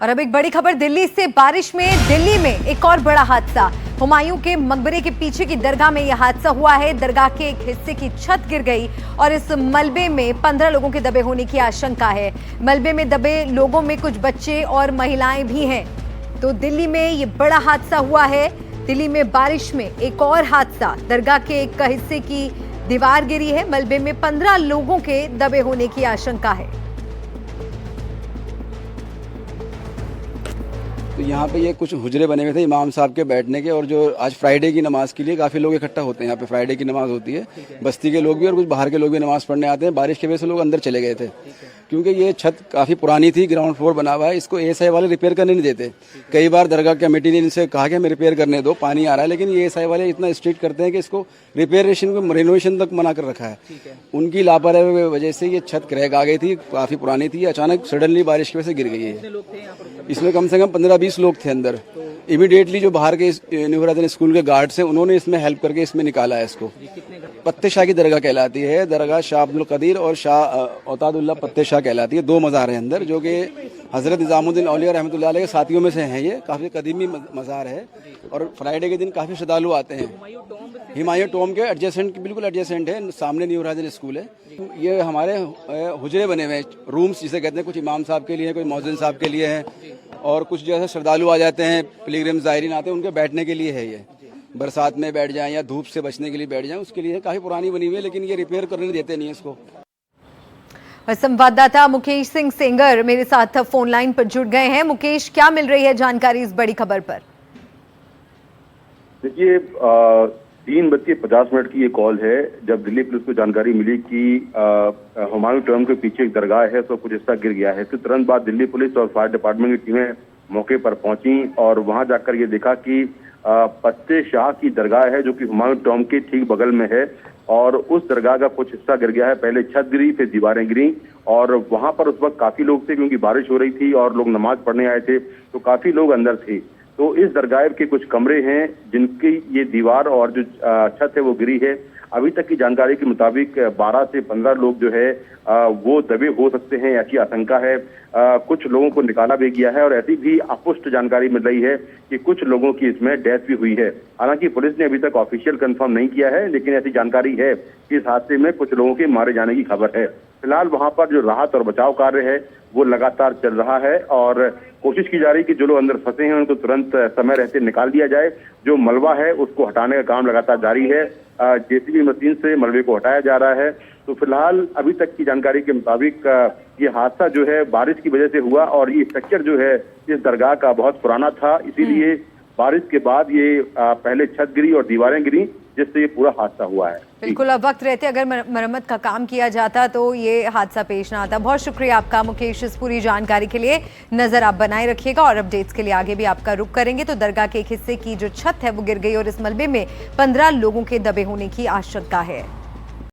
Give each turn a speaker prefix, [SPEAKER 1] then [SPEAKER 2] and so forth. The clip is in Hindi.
[SPEAKER 1] और अब एक बड़ी खबर दिल्ली से। बारिश में दिल्ली में एक और बड़ा हादसा। हुमायूं के मकबरे के पीछे की दरगाह में यह हादसा हुआ है। दरगाह के एक हिस्से की छत गिर गई और इस मलबे में 15 लोगों के दबे होने की आशंका है। मलबे में दबे लोगों में कुछ बच्चे और महिलाएं भी हैं। तो दिल्ली में ये बड़ा हादसा हुआ है। दिल्ली में बारिश में एक और हादसा। दरगाह के एक हिस्से की दीवार गिरी है। मलबे में 15 लोगों के दबे होने की आशंका है।
[SPEAKER 2] तो यहाँ पे ये कुछ हुजरे बने हुए थे इमाम साहब के बैठने के, और जो आज फ्राइडे की नमाज के लिए काफ़ी लोग इकट्ठा होते हैं। यहाँ पे फ्राइडे की नमाज होती है, बस्ती के लोग भी और कुछ बाहर के लोग भी नमाज पढ़ने आते हैं। बारिश की वजह से लोग अंदर चले गए थे, क्योंकि ये छत काफ़ी पुरानी थी, ग्राउंड फ्लोर बना हुआ है। इसको एएसआई वाले रिपेयर करने नहीं देते। कई बार दरगाह कमेटी ने इनसे कहा कि हमें रिपेयर करने दो, पानी आ रहा है, लेकिन ये एएसआई वाले इतना स्ट्रिक्ट करते हैं कि इसको रिनोवेशन तक मना कर रखा है। उनकी लापरवाही की वजह से ये छत क्रैक आ गई थी, काफ़ी पुरानी थी। अचानक सडनली बारिश की वजह से गिर गई है। इसमें कम से कम 15-20 लोग थे अंदर। इमीडिएटली जो बाहर के न्यू स्कूल के गार्ड्स हैं, उन्होंने इसमें हेल्प करके इसमें निकाला है इसको। पत्ते शाह की दरगाह कहलाती है। दरगाह शाह अब्दुल कदीर और शाह औतादुल्लाह पत्ते शाह कहलाती है। 2 मज़ार हैं अंदर, जो कि हज़रत निज़ामुद्दीन औलिया रहमतुल्लाह अलैह के साथियों में से हैं। ये काफ़ी कदीमी मज़ार है और फ्राइडे के दिन काफ़ी श्रद्धालु आते हैं। हुमायूं टॉम के एडजेसेंट, बिल्कुल एडजेसेंट है, सामने न्यू राजन स्कूल है। ये हमारे हुजरे बने हुए हैं, रूम्स जिसे कहते हैं। कुछ इमाम साहब के लिए, कोई मौज़िन साहब के लिए है, और कुछ जैसे श्रद्धालु आ जाते हैं, पिलग्रिम ज़ायरीन आते हैं, उनके बैठने के लिए है। ये बरसात में बैठ जाएं या धूप से बचने के लिए बैठ जाएं, उसके लिए काफ़ी पुरानी बनी हुई है, लेकिन ये रिपेयर करने देते नहीं है इसको।
[SPEAKER 1] संवाददाता मुकेश सिंह सेंगर मेरे साथ फोन लाइन पर जुड़ गए हैं। मुकेश, क्या मिल रही है जानकारी इस बड़ी खबर पर?
[SPEAKER 3] देखिए, 3:50 की ये कॉल है जब दिल्ली पुलिस को जानकारी मिली कि हुमायूं टर्म के पीछे एक दरगाह है, तो कुछ हिस्सा गिर गया है। तो तुरंत बाद दिल्ली पुलिस और फायर डिपार्टमेंट की टीमें मौके पर पहुंची और वहां जाकर ये देखा कि पत्ते शाह की दरगाह है, जो कि हुमायूं टर्म के ठीक बगल में है, और उस दरगाह का कुछ हिस्सा गिर गया है। पहले छत गिरी, फिर दीवारें गिरी, और वहां पर उस वक्त काफी लोग थे, क्योंकि बारिश हो रही थी और लोग नमाज पढ़ने आए थे, तो काफी लोग अंदर थे। तो इस दरगाह के कुछ कमरे हैं जिनकी ये दीवार और जो छत है वो गिरी है। अभी तक की जानकारी के मुताबिक 12 से 15 लोग जो है वो दबे हो सकते हैं, ऐसी आशंका है। कुछ लोगों को निकाला भी गया है, और ऐसी भी अपुष्ट जानकारी मिल रही है कि कुछ लोगों की इसमें डेथ भी हुई है। हालांकि पुलिस ने अभी तक ऑफिशियल कंफर्म नहीं किया है, लेकिन ऐसी जानकारी है कि इस हादसे में कुछ लोगों के मारे जाने की खबर है। फिलहाल वहां पर जो राहत और बचाव कार्य है वो लगातार चल रहा है, और कोशिश की जा रही है कि जो लोग अंदर फंसे हैं उनको तुरंत समय रहते निकाल दिया जाए। जो मलबा है उसको हटाने का काम लगातार जारी है। जेसीबी मशीन से मलबे को हटाया जा रहा है। तो फिलहाल अभी तक की जानकारी के मुताबिक ये हादसा जो है बारिश की वजह से हुआ, और ये स्ट्रक्चर जो है इस दरगाह का बहुत पुराना था, इसीलिए बारिश के बाद ये पहले छत गिरी और दीवारें गिरी, जिससे ये पूरा हादसा हुआ है।
[SPEAKER 1] बिल्कुल, अब वक्त रहते अगर मरम्मत का काम किया जाता तो ये हादसा पेश ना आता। बहुत शुक्रिया आपका मुकेश, इस पूरी जानकारी के लिए। नजर आप बनाए रखिएगा और अपडेट्स के लिए आगे भी आपका रुख करेंगे। तो दरगाह के एक हिस्से की जो छत है वो गिर गई और इस मलबे में 15 लोगों के दबे होने की आशंका है।